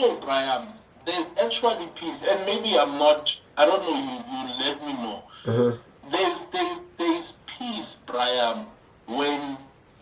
know, Brian, there's actually peace, and maybe I'm not. I don't know. You let me know. There's peace, Brian, when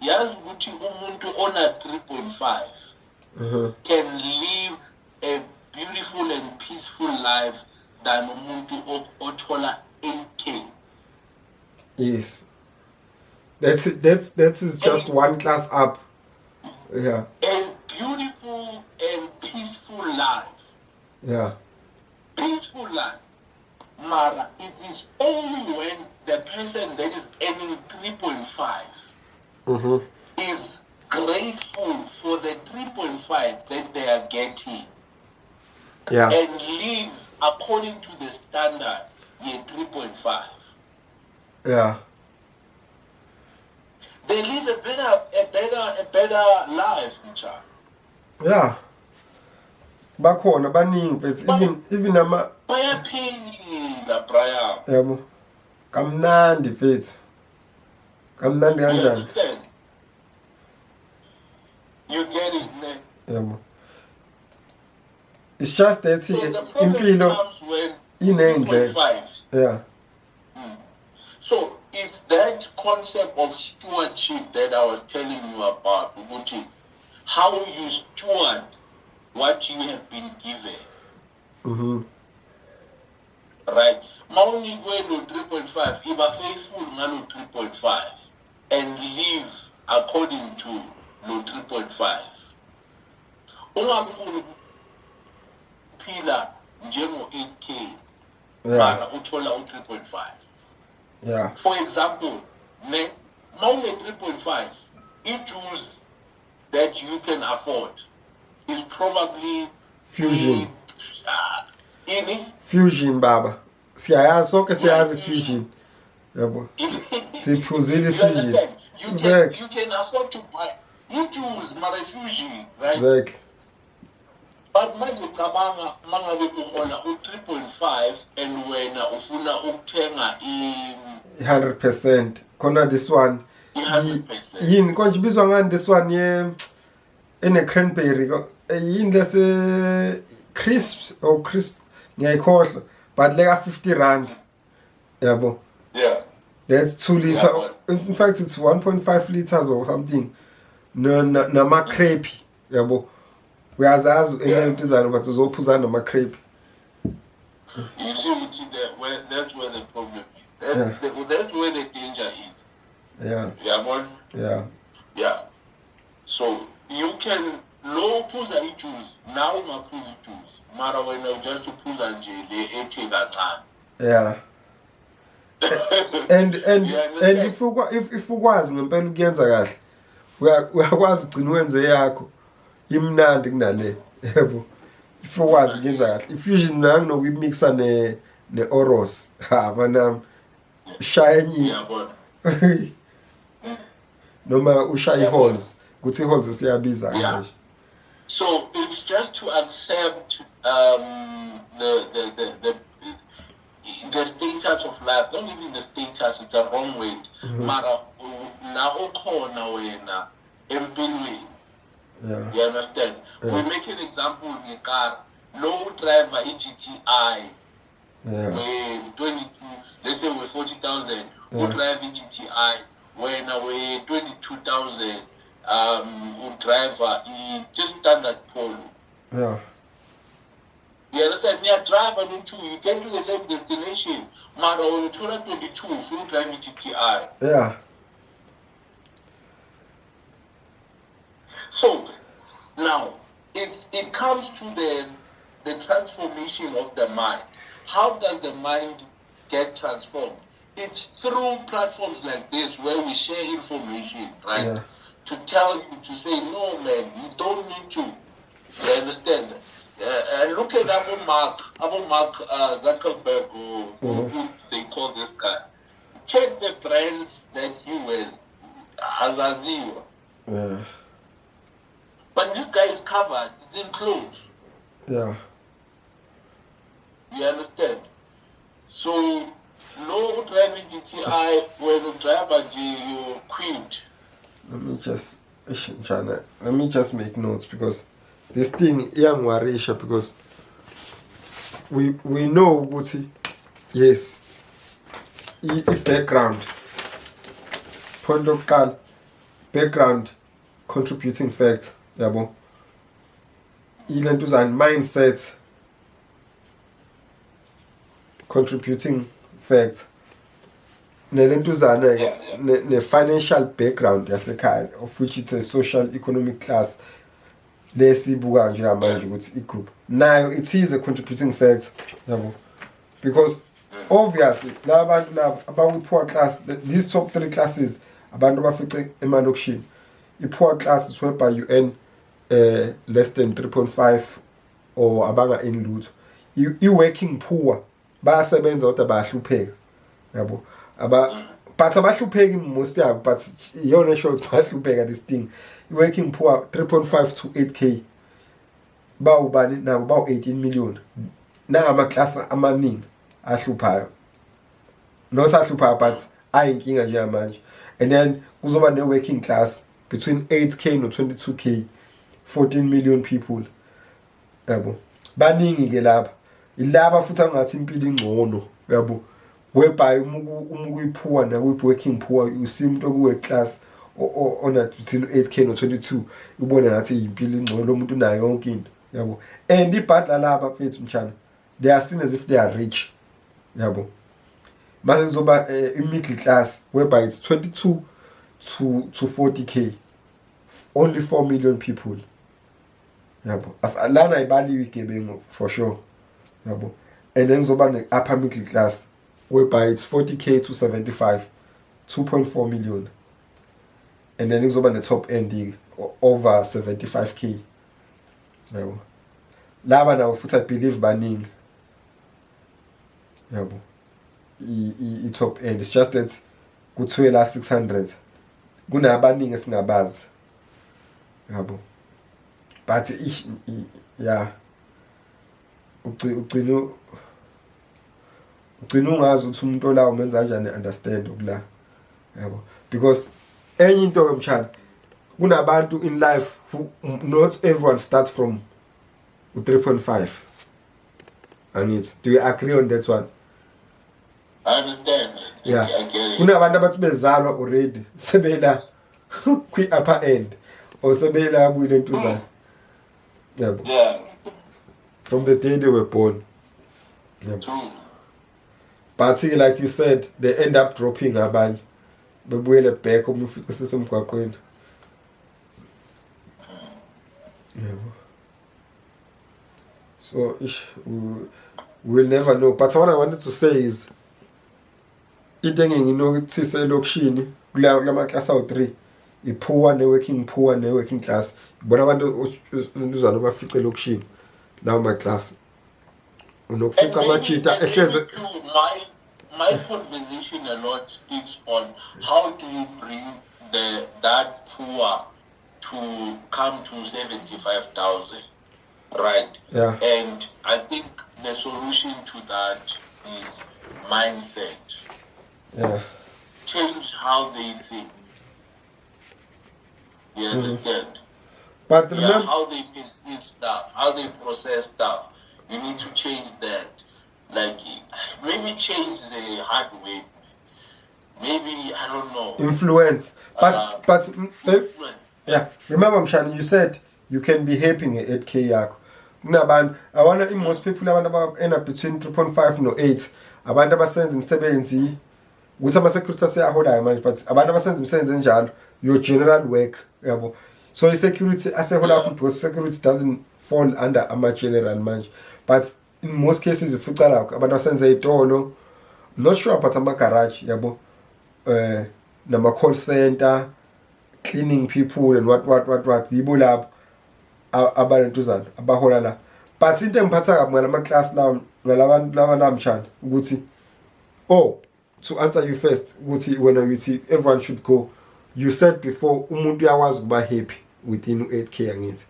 yazi ukuthi umuntu ona 3.5 can live a beautiful and peaceful life than umuntu othola 8K. Yes. That's just one class up. Yeah. A beautiful and peaceful life. Yeah. Peaceful life. Mara, it is only when the person that is earning 3.5 is grateful for the 3.5 that they are getting. Yeah. And lives according to the standard, 3.5. Yeah. They live a better life, Richard. Yeah. Bakhona baningi even ama bayaphila Brian. Yabo. Kamnandi mfethu. Kamnandi kanjani? You get it, man. Yabo. It's just that impilo inendlela. Yeah. So it's that concept of stewardship that I was telling you about, Uguti. How you steward what you have been given. Right? Mauni gwelo 3.5, iba faithful ngalo 3.5 and live according to lo 3.5. Ungafuni phila njengo 8K. Mara uthola u 3.5. Yeah. For example, Mauni 3.5, issues that you can afford is probably Fusion. Fusion, baba. Siyayazi sonke siyazi Fusion. Yabo. Siphuzile Fusion. You can afford to buy. You choose my Fusion, right? Exactly. But manje ucabanga mangabe uhola u 3.5 and wena ufuna ukuthenga 100%. Khona this one. 100%. Yini konje ibizwa ngani this one ene cranberry yini lese crisps or crisp ngiyayikhohlwa but like 50 rand. Yabo. Yeah. That's 2 liters. Yeah, in fact it's 1.5 liters or something. No nama crepe. Yabo. Uyazazi engentizana but uzophuza nama crepe. You see that's where the problem is. That's where the danger is. Yeah. Yeah, boy. Yeah. Yeah. So you can low phuza ijuice now ungaphuza ijuice mara wena just uphuza nje le ethe kancane. Yeah. and if ukwazi ngempela ukuyenza kahle uyakwazi ugcina wenze yakho imnandi kunale yebo if ukwazi ukuyenza kahle ifusion nangu nokuyimixa ne oros ha bana shiny noma ushayi holes kuthi holes siyabiza kanje. So it's just to accept the status of life. Don't even the status, it's a wrong way. Mara na ukhona wena empilweni. Yeah. You understand? Yeah. We make an example in a car. Low driver GTI. Yeah. With 22, let's say with 40,000. Who drive GTI when with 22,000? Driver just standard polo. Yeah. You understand? You drive you get to the next destination. Mara on 22, full driving GTI. Yeah. So now it comes to the transformation of the mind. How does the mind get transformed? It's through platforms like this where we share information, right? Yeah. To tell you to say, no man, you don't need to. You understand? And look at Abu Mark Zuckerberg, who they call this guy. Check the brands that he wears. Azazio. Yeah. But this guy is covered. It's in clothes. Yeah. You understand? So, no driving GTI, when you drive a G, you quit. Let me just make notes because this thing iyangiwarisha because we know ukuthi yes i-background point lokuqala background contributing factor yabo ile ntuzana mindset contributing factor nelentuzana ne financial background yasekhaya of which it's a social economic class lesibuka nje manje ukuthi igroup nayo it is a contributing factor yabo because obviously labantu laba abawi-poor class these top 3 classes abantu abafice emalokishini i-poor classes whereby you earn less than 3.5 or abanga in lutho i-working poor bayasebenza kodwa bayahlupheka yabo but abahlupheki most yabo but iyona short bayahlupheka this thing i-working poor 3.5 to 8k bawubani nabo bawu 18 million nangama-class amaningi ahluphayo not ahluphayo but ayinkinga nje manje and then kuzoba ne-working class between 8k no 22k 14 million people yabo baningi ke lapha ilaba futhi angathi impilo ingcono yabo whereby umukuyiphuwa nakuyi-working poor you see umuntu okuwe class ona between 8k no 22 ubone ngathi impilo ingcono lo muntu nayo yonke into yabo and ibhadla laba mfethu mshana they are seen as if they are rich yabo mase kuzoba i-middle class whereby it's 22 to 40k only 4 million people yabo lana ibaliwe igebengu for sure yabo and then kuzoba ne-upper middle class whereby it's 40k to 75 2.4 million and then kuzoba ne-top end over 75k yabo laba nabo futhi I believe baningi yabo i-top end it's just that kuthiwe la 600 kunabaningi esingabazi yabo but yeah ugcina ungazi ukuthi umuntu olawo umenza kanjani understand ukula yabo because enye into ke mshana kunabantu in life who not everyone starts from 3.5 angithi do you agree on that one? I understand. Yeah. I get it. Kunabantu abathi bezalwa already sebela kwi-upper end or sebela kule ntuzana yabo Yeah. from the day they were born yabo. True. But like you said they end up dropping abanye bebuyele back umufice sesemgwaqweni yabo. So we'll never know, but what I wanted to say is into enginginokuthi selokishini kulama class awu 3 i-poor ne-working class bona abantu ntuzana bafice lokishini lawo ma-class unokufica amajita ehleze. My conversation a lot speaks on how do you bring that poor to come to 75,000, right? Yeah. And I think the solution to that is mindset. Yeah. Change how they think. You understand? But Yeah, remember, how they perceive stuff, how they process stuff. You need to change that. Like, maybe change the hard way. Maybe, I don't know. influence. But Influence. yeah, remember Mshani, you said you can be helping at 8k yakho. Kunabantu I wanna most people abantu end up between 3.5 no 8. Abantu abasenza imisebenzi ukuthi ama-security aseyaholayo manje but abantu abasenza imisebenzi enjalo your general work yabo. So i-security asehola kakhulu because security doesn't fall under ama-general manje. But in most cases ufica lapho abantu abasenza ey'tolo, not sure but ama-garage yabo, nama-call center, cleaning people and what yibo lapho abalentuzana abahola la. But into engiphatha kabi ngalama-class lawo ngalabantu laba namtshana ukuthi to answer you first ukuthi wena uthi everyone should go, you said before umuntu uyakwazi ukuba happy within 8k angithi.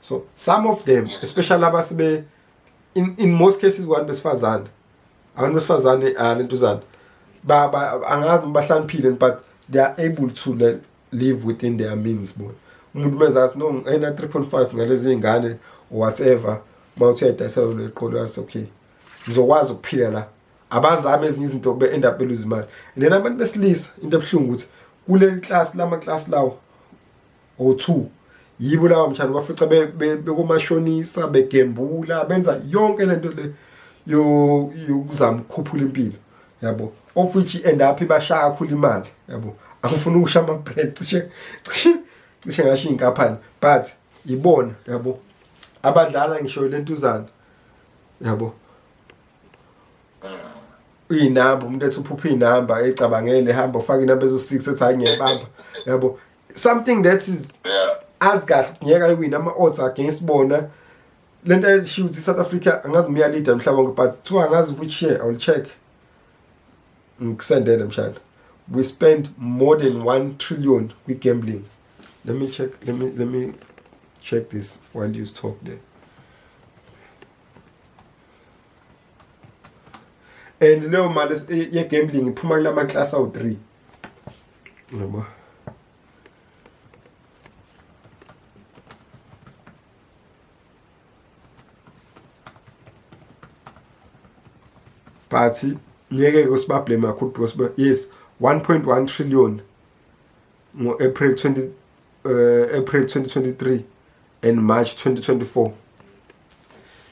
So some of them, Yes. especially abasibe in most cases abantu besifazane lentuzana angazi bahlaniphile but they are able to live within their means bona umuntu menza no ena 3.5 ngalezi ingane whatever mawuthi uyayidayisela leqolo yaso okay ngizokwazi ukuphila la abazame ezinye izinto be end up beluze imali then abantu besilisa into ebhlungu ukuthi kule class lama class lawo o2 yibo lawo mthando bafica bekomashonisa begembula benza yonke lento le yokuzama ukukhuphula impilo yabo of which end up ibashaya kakhulu imali yabo angifuni ukusha ama brand cishe ngasho inkampani but ibona yabo abadlala ngisho lentuzana yabo inamba umuntu ethi uphupha inamba ecabangele hamba ufaka inamba ezo6 ethi hayi ngiyabamba yabo something that is as kahle ngiyeka iwina ama odds against bona lento eshiya ukuthi South Africa angazi umiya leader emhlaba wonke but kuthiwa angazi which share I will check ngikusendele mshana we spend more than 1 trillion with gambling. Let me check this while you talk there. And leyo mali ye gambling iphuma kulama class awu3 yabo but ngeke usibablame kakhulu because yes 1.1 trillion ngo April 2023 and March 2024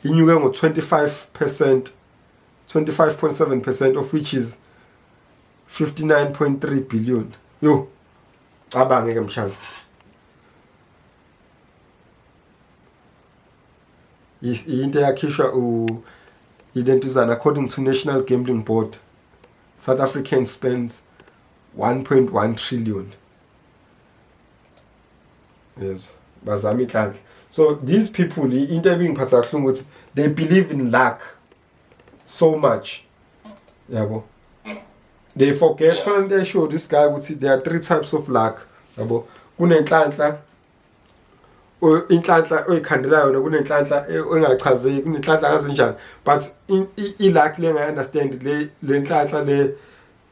inyuke ngo 25.7% of which is 59.3 billion yo cabange ke mshana into yakhishwa identizana according to National Gambling Board South African spends 1.1 trillion. Yes, bazami inhlanhla. So these people into being ukuthi they believe in luck so much. Yabo. They forget when they show this guy ukuthi there are 3 types of luck. Yabo. Kunenhlanhla inhlanhla oyikhandela yona kunenhlanhla engachazeki kunenhlanhla kanjani but luck le I understand le nhlanhla le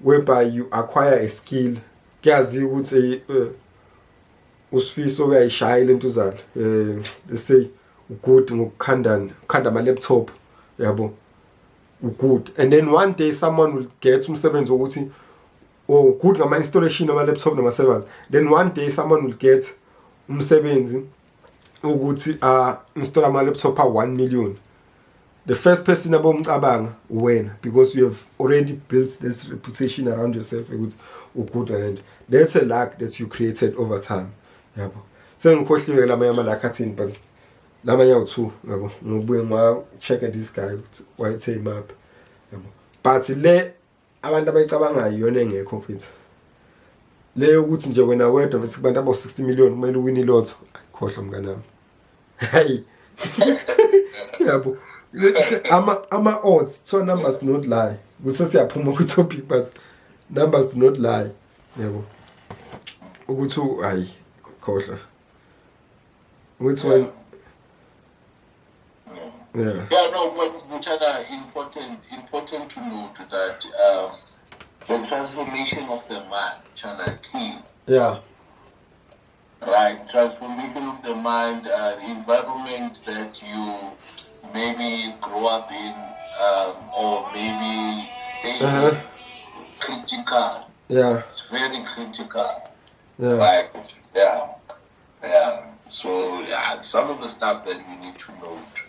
whereby you acquire a skill kuyazi ukuthi usifiso uyayishaya lentuzana let's say ugood ngokukhanda ama laptop yabo ugood and then one day someone will get umsebenzi ukuthi oh good ngama installation ama laptop nama servers then one day someone will get umsebenzi ukuthi install ama laptop a1 million. The first person abomcabanga wena because you have already built this reputation around yourself ukuthi ugood and that's a luck that you created over time yabo sengikhohliwe lamanye ama luck athini but lamanye awu2 yabo ngobuye ngwa check this guy why take map yabo but le abantu abayicabangayo yona engekho mfethu leyo ukuthi nje wena wedwa bethi kubantu abo 60 million kumele uwine ilotho ayikhohlwa mnganami hayi yabo ama odds so numbers do not lie kusesiyaphuma ku topic but numbers do not lie yabo ukuthi hayi khohlwa which one yeah no what are important to note that the transformation of the mind chana key right transformation of the mind environment that you maybe grow up in or maybe stay critical it's very critical right so some of the stuff that you need to note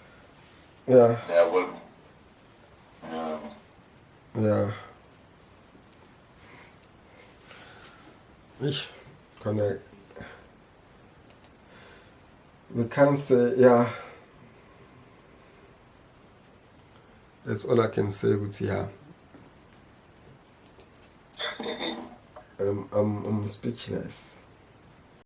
connect we can't say that's all I can say with I'm speechless.